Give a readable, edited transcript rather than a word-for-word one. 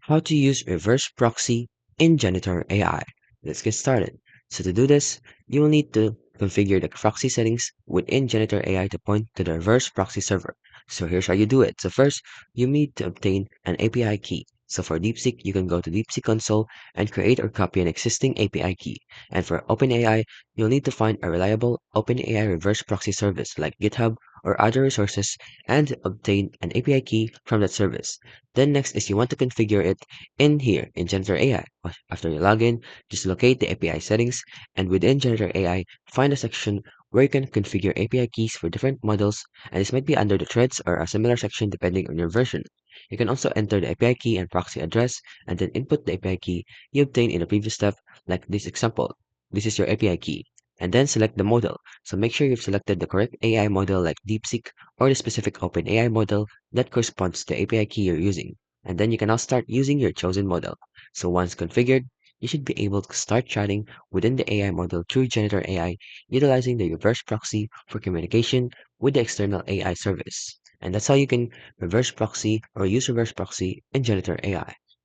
How to use reverse proxy in Janitor AI. Let's get started. So to do this, you will need to configure the proxy settings within Janitor AI to point to the reverse proxy server. So here's how you do it. So first, you need to obtain an API key. So for DeepSeek, you can go to DeepSeek console and create or copy an existing API key. And for OpenAI, you'll need to find a reliable OpenAI reverse proxy service like GitHub or other resources and obtain an API key from that service. Then next is you want to configure it in here in Janitor AI. After you log in, just locate the API settings and within Janitor AI, find a section where you can configure API keys for different models, and this might be under the threads or a similar section depending on your version. You can also enter the API key and proxy address and then input the API key you obtained in the previous step like this example. This is your API key. And then select the model. So make sure you've selected the correct AI model like DeepSeek or the specific OpenAI model that corresponds to the API key you're using. And then you can now start using your chosen model. So once configured, you should be able to start chatting within the AI model through Janitor AI, utilizing the reverse proxy for communication with the external AI service. And that's how you can reverse proxy or use reverse proxy in Janitor AI.